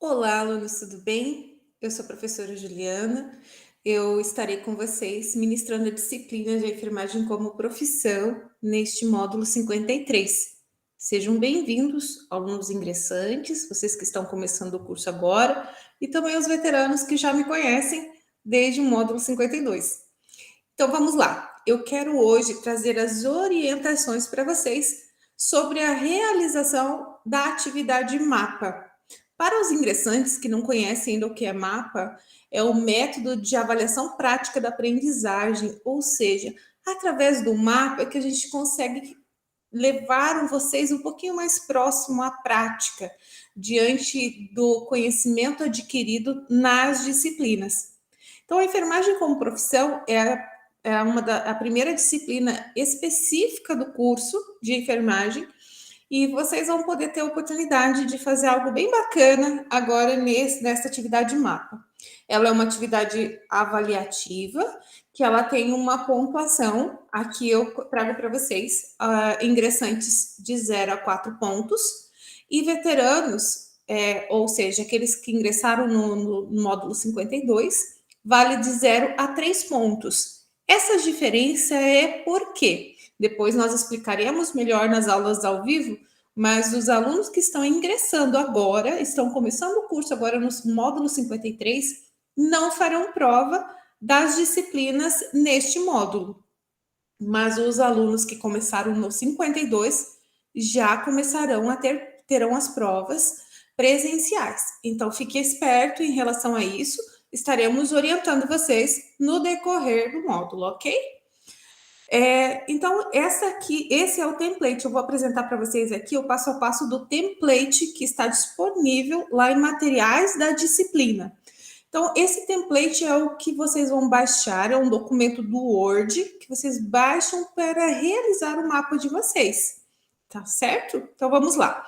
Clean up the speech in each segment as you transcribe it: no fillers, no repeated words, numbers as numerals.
Olá, alunos, tudo bem? Eu sou a professora Juliana. Eu estarei com vocês ministrando a disciplina de enfermagem como profissão neste módulo 53. Sejam bem-vindos, alunos ingressantes, vocês que estão começando o curso agora, e também os veteranos que já me conhecem desde o módulo 52. Então vamos lá. Eu quero hoje trazer as orientações para vocês sobre a realização da atividade MAPA. Para os ingressantes que não conhecem ainda o que é MAPA, é o método de avaliação prática da aprendizagem, ou seja, através do mapa que a gente consegue levar vocês um pouquinho mais próximo à prática, diante do conhecimento adquirido nas disciplinas. Então, a enfermagem como profissão a primeira disciplina específica do curso de enfermagem, e vocês vão poder ter a oportunidade de fazer algo bem bacana agora nessa atividade mapa. Ela é uma atividade avaliativa, que ela tem uma pontuação. Aqui eu trago para vocês ingressantes de 0 a 4 pontos, e veteranos, ou seja, aqueles que ingressaram no módulo 52, vale de 0 a 3 pontos. Essa diferença é por quê? Depois nós explicaremos melhor nas aulas ao vivo, mas os alunos que estão ingressando agora, estão começando o curso agora no módulo 53, não farão prova das disciplinas neste módulo. Mas os alunos que começaram no 52 já começarão terão as provas presenciais. Então, fique esperto em relação a isso. Estaremos orientando vocês no decorrer do módulo, ok? Então, esse é o template. Eu vou apresentar para vocês aqui o passo a passo do template que está disponível lá em materiais da disciplina. Então, esse template é o que vocês vão baixar, é um documento do Word que vocês baixam para realizar o mapa de vocês, tá certo? Então, vamos lá.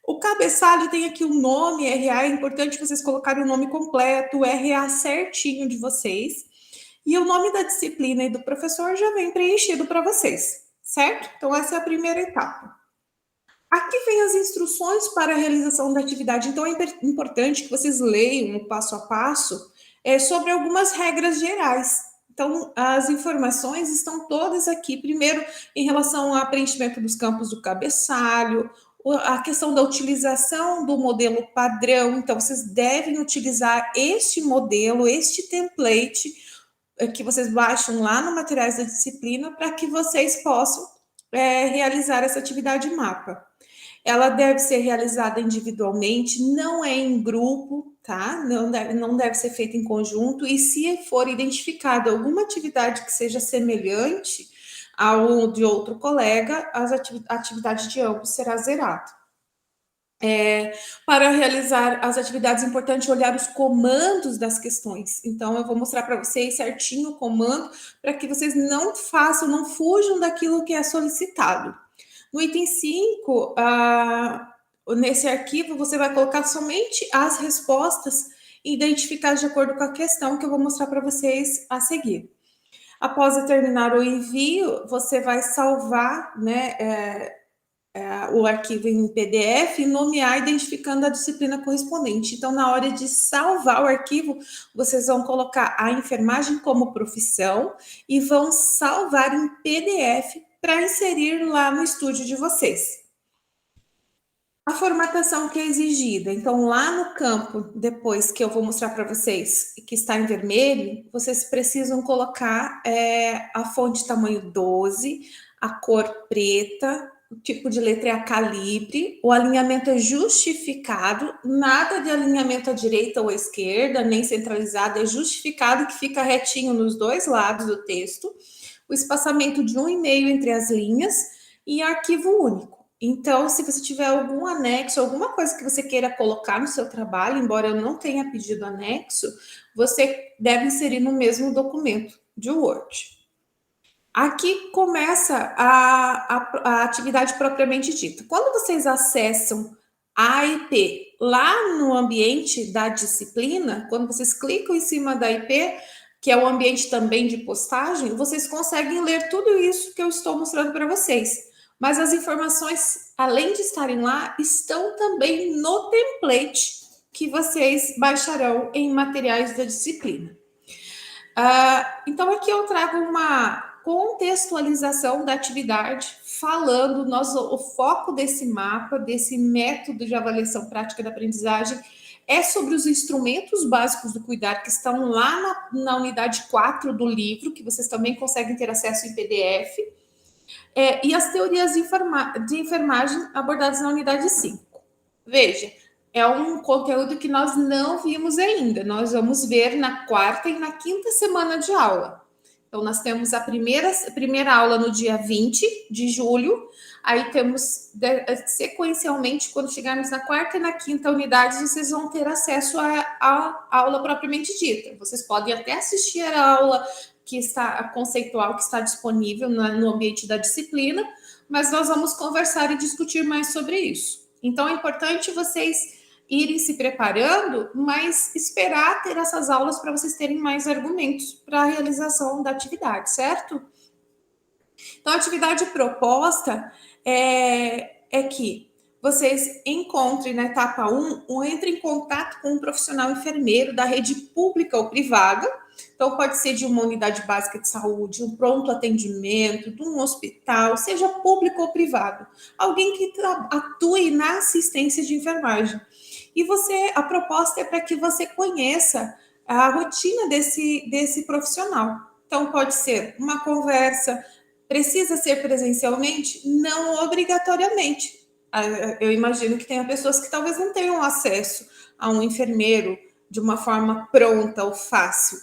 O cabeçalho tem aqui o nome, RA, é importante vocês colocarem o nome completo, o RA certinho de vocês. E o nome da disciplina e do professor já vem preenchido para vocês, certo? Então, essa é a primeira etapa. Aqui vem as instruções para a realização da atividade. Então, é importante que vocês leiam o passo a passo sobre algumas regras gerais. Então, as informações estão todas aqui. Primeiro, em relação ao preenchimento dos campos do cabeçalho, a questão da utilização do modelo padrão. Então, vocês devem utilizar este modelo, este template, que vocês baixam lá no materiais da disciplina, para que vocês possam realizar essa atividade mapa. Ela deve ser realizada individualmente, não é em grupo, tá? Não deve ser feita em conjunto, e se for identificada alguma atividade que seja semelhante ao de outro colega, a atividade de ambos será zerada. Para realizar as atividades, é importante olhar os comandos das questões. Então, eu vou mostrar para vocês certinho o comando, para que vocês não fujam daquilo que é solicitado. No item 5, nesse arquivo, você vai colocar somente as respostas identificadas de acordo com a questão que eu vou mostrar para vocês a seguir. Após terminar o envio, você vai salvar, o arquivo em PDF e nomear identificando a disciplina correspondente. Então, na hora de salvar o arquivo, vocês vão colocar a enfermagem como profissão e vão salvar em PDF para inserir lá no estúdio de vocês. A formatação que é exigida. Então, lá no campo, depois que eu vou mostrar para vocês, que está em vermelho, vocês precisam colocar a fonte tamanho 12, a cor preta, o tipo de letra é a calibre, o alinhamento é justificado, nada de alinhamento à direita ou à esquerda, nem centralizado, é justificado, que fica retinho nos dois lados do texto, o espaçamento de 1,5 entre as linhas e arquivo único. Então, se você tiver algum anexo, alguma coisa que você queira colocar no seu trabalho, embora eu não tenha pedido anexo, você deve inserir no mesmo documento de Word. Aqui começa a atividade propriamente dita. Quando vocês acessam a IP lá no ambiente da disciplina, quando vocês clicam em cima da IP, que é o ambiente também de postagem, vocês conseguem ler tudo isso que eu estou mostrando para vocês. Mas as informações, além de estarem lá, estão também no template que vocês baixarão em materiais da disciplina. Então, aqui eu trago uma contextualização da atividade, falando o foco desse mapa, desse método de avaliação prática da aprendizagem, é sobre os instrumentos básicos do cuidar que estão lá na unidade 4 do livro, que vocês também conseguem ter acesso em PDF, e as teorias de enfermagem abordadas na unidade 5. Veja, é um conteúdo que nós não vimos ainda. Nós vamos ver na quarta e na quinta semana de aula. Então, nós temos a primeira aula no dia 20 de julho. Aí temos, sequencialmente, quando chegarmos na quarta e na quinta unidade, vocês vão ter acesso à aula propriamente dita. Vocês podem até assistir a aula que está a conceitual, que está disponível no ambiente da disciplina, mas nós vamos conversar e discutir mais sobre isso. Então, é importante vocês irem se preparando, mas esperar ter essas aulas para vocês terem mais argumentos para a realização da atividade, certo? Então, a atividade proposta é que vocês encontrem na etapa 1, ou entrem em contato com um profissional enfermeiro da rede pública ou privada. Então, pode ser de uma unidade básica de saúde, um pronto atendimento, de um hospital, seja público ou privado. Alguém que atue na assistência de enfermagem. E a proposta é para que você conheça a rotina desse profissional. Então, pode ser uma conversa, precisa ser presencialmente? Não obrigatoriamente. Eu imagino que tenha pessoas que talvez não tenham acesso a um enfermeiro de uma forma pronta ou fácil,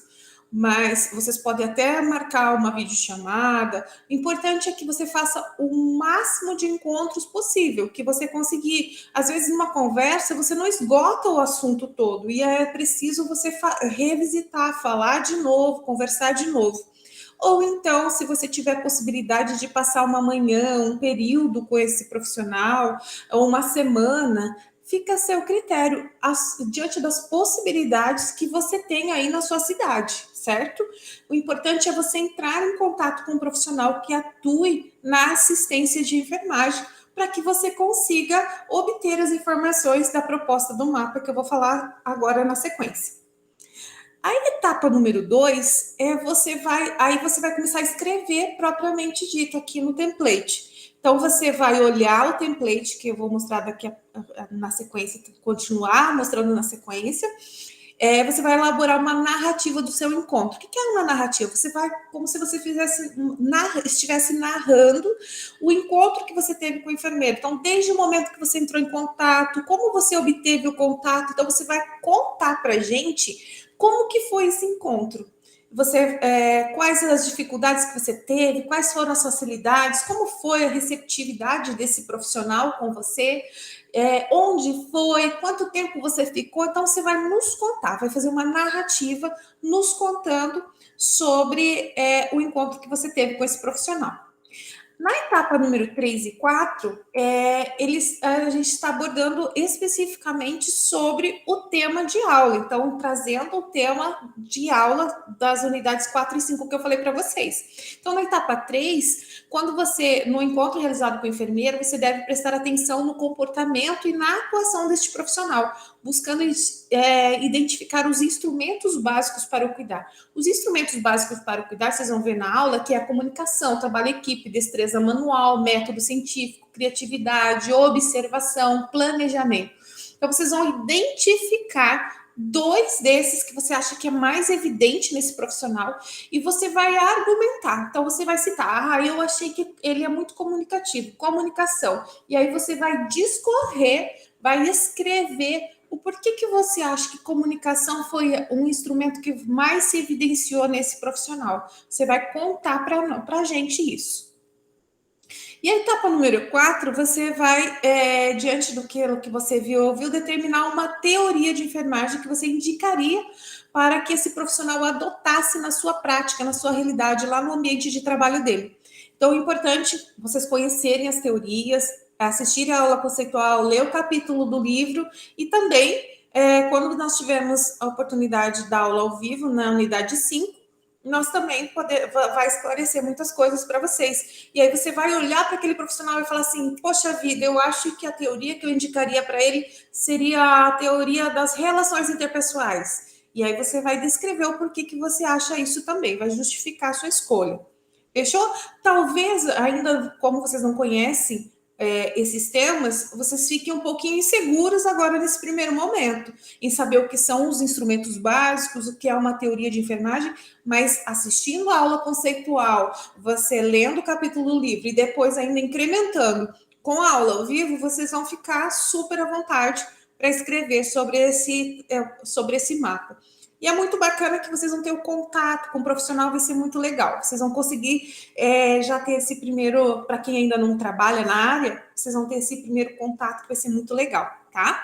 mas vocês podem até marcar uma videochamada. O importante é que você faça o máximo de encontros possível, que você conseguir. Às vezes, numa conversa, você não esgota o assunto todo, e é preciso você revisitar, falar de novo, conversar de novo. Ou então, se você tiver possibilidade de passar uma manhã, um período com esse profissional, ou uma semana, fica a seu critério, diante das possibilidades que você tem aí na sua cidade, certo? O importante é você entrar em contato com um profissional que atue na assistência de enfermagem, para que você consiga obter as informações da proposta do mapa, que eu vou falar agora na sequência. A etapa número 2 você vai começar a escrever propriamente dito aqui no template. Então, você vai olhar o template, que eu vou mostrar daqui na sequência, continuar mostrando na sequência. Você vai elaborar uma narrativa do seu encontro. O que é uma narrativa? Você vai, como se você estivesse narrando o encontro que você teve com o enfermeiro. Então, desde o momento que você entrou em contato, como você obteve o contato, então você vai contar para a gente como que foi esse encontro. Quais as dificuldades que você teve, quais foram as facilidades, como foi a receptividade desse profissional com você, onde foi, quanto tempo você ficou. Então, você vai nos contar, vai fazer uma narrativa nos contando sobre o encontro que você teve com esse profissional. Na etapa número 3 e 4, a gente está abordando especificamente sobre o tema de aula. Então, trazendo o tema de aula das unidades 4 e 5 que eu falei para vocês. Então, na etapa 3, no encontro realizado com o enfermeiro, você deve prestar atenção no comportamento e na atuação deste profissional, buscando identificar os instrumentos básicos para o cuidar. Os instrumentos básicos para o cuidar, vocês vão ver na aula, que é a comunicação, trabalho em equipe, destreza manual, método científico, criatividade, observação, planejamento. Então, vocês vão identificar 2 desses que você acha que é mais evidente nesse profissional e você vai argumentar. Então, você vai citar, eu achei que ele é muito comunicativo, comunicação. E aí você vai discorrer, vai escrever o porquê que você acha que comunicação foi um instrumento que mais se evidenciou nesse profissional. Você vai contar para a gente isso. E a etapa número 4, você vai, diante do que você ouviu, determinar uma teoria de enfermagem que você indicaria para que esse profissional adotasse na sua prática, na sua realidade, lá no ambiente de trabalho dele. Então, é importante vocês conhecerem as teorias, assistirem a aula conceitual, ler o capítulo do livro e também, quando nós tivermos a oportunidade da aula ao vivo na unidade 5, nós também vai esclarecer muitas coisas para vocês. E aí você vai olhar para aquele profissional e falar assim: poxa vida, eu acho que a teoria que eu indicaria para ele seria a teoria das relações interpessoais. E aí você vai descrever o porquê que você acha isso também, vai justificar a sua escolha. Fechou? Talvez, ainda como vocês não conhecem esses temas, vocês fiquem um pouquinho inseguros agora nesse primeiro momento, em saber o que são os instrumentos básicos, o que é uma teoria de enfermagem, mas assistindo a aula conceitual, você lendo o capítulo do livro e depois ainda incrementando com a aula ao vivo, vocês vão ficar super à vontade para escrever sobre esse mapa. E é muito bacana que vocês vão ter o contato com o profissional, vai ser muito legal. Vocês vão conseguir já ter esse primeiro, para quem ainda não trabalha na área, vocês vão ter esse primeiro contato que vai ser muito legal, tá?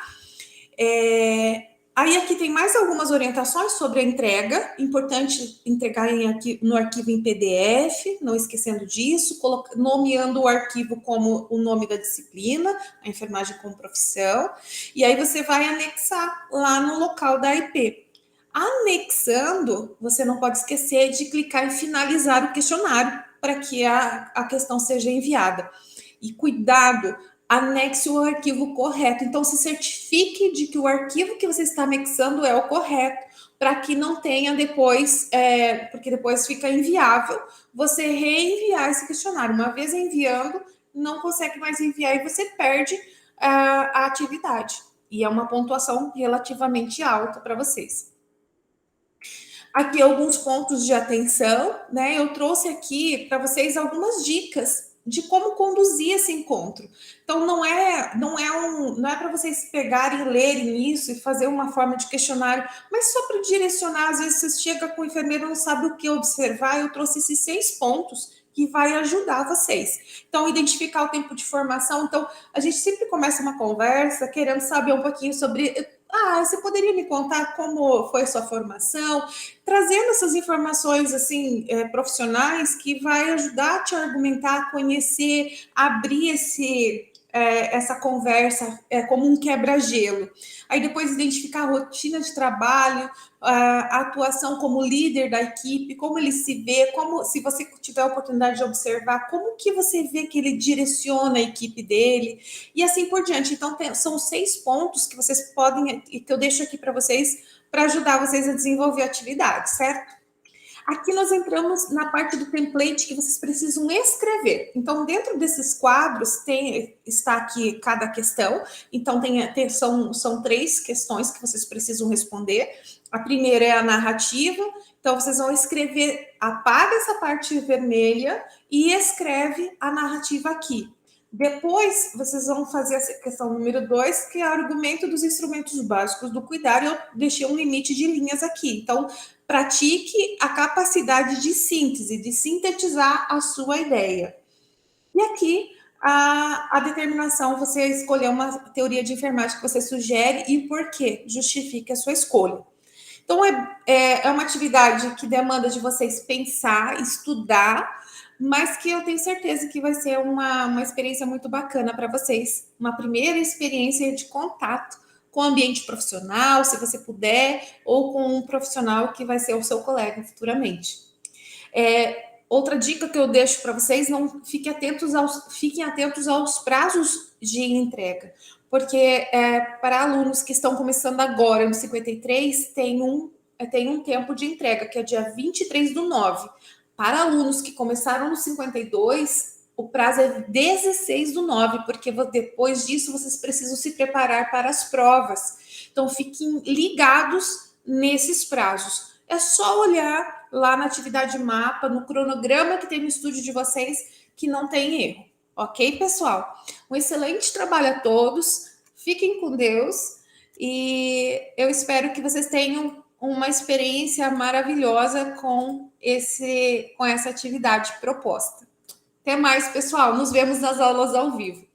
Aí aqui tem mais algumas orientações sobre a entrega. Importante entregar no arquivo em PDF, não esquecendo disso, nomeando o arquivo como o nome da disciplina, a enfermagem como profissão, e aí você vai anexar lá no local da IP. Anexando, você não pode esquecer de clicar em finalizar o questionário para que a questão seja enviada. E cuidado, anexe o arquivo correto. Então, se certifique de que o arquivo que você está anexando é o correto, para que não tenha depois, porque depois fica inviável você reenviar esse questionário. Uma vez enviando, não consegue mais enviar e você perde a atividade. E é uma pontuação relativamente alta para vocês. Aqui alguns pontos de atenção, né? Eu trouxe aqui para vocês algumas dicas de como conduzir esse encontro. Então não é para vocês pegarem, lerem isso e fazer uma forma de questionário, mas só para direcionar. Às vezes você chega com o enfermeiro e não sabe o que observar. Eu trouxe esses 6 pontos que vai ajudar vocês. Então, identificar o tempo de formação. Então, a gente sempre começa uma conversa querendo saber um pouquinho sobre. Você poderia me contar como foi a sua formação? Trazendo essas informações assim profissionais que vai ajudar a te argumentar, a conhecer, abrir essa conversa como um quebra-gelo. Aí depois identificar a rotina de trabalho, a atuação como líder da equipe, como ele se vê, como, se você tiver a oportunidade de observar, como que você vê que ele direciona a equipe dele, e assim por diante. Então, são 6 pontos que vocês podem, que eu deixo aqui para vocês, para ajudar vocês a desenvolver a atividade, certo? Aqui nós entramos na parte do template que vocês precisam escrever. Então, dentro desses quadros, está aqui cada questão. Então, são 3 questões que vocês precisam responder. A primeira é a narrativa. Então, vocês vão escrever, apaga essa parte vermelha e escreve a narrativa aqui. Depois, vocês vão fazer a questão número 2, que é o argumento dos instrumentos básicos do cuidar. Eu deixei um limite de linhas aqui. Então, pratique a capacidade de síntese, de sintetizar a sua ideia. E aqui, a determinação, você escolher uma teoria de enfermagem que você sugere e por quê. Justifique a sua escolha. Então, é uma atividade que demanda de vocês pensar, estudar, mas que eu tenho certeza que vai ser uma experiência muito bacana para vocês. Uma primeira experiência de contato com o ambiente profissional, se você puder, ou com um profissional que vai ser o seu colega futuramente. Outra dica que eu deixo para vocês, fiquem atentos aos prazos de entrega, porque para alunos que estão começando agora no 53, tem um tempo de entrega, que é dia 23/9. Para alunos que começaram no 52, o prazo é 16/9, porque depois disso vocês precisam se preparar para as provas. Então, fiquem ligados nesses prazos. É só olhar lá na atividade mapa, no cronograma que tem no estúdio de vocês, que não tem erro. Ok, pessoal? Um excelente trabalho a todos. Fiquem com Deus e eu espero que vocês tenham uma experiência maravilhosa com essa atividade proposta. Até mais, pessoal. Nos vemos nas aulas ao vivo.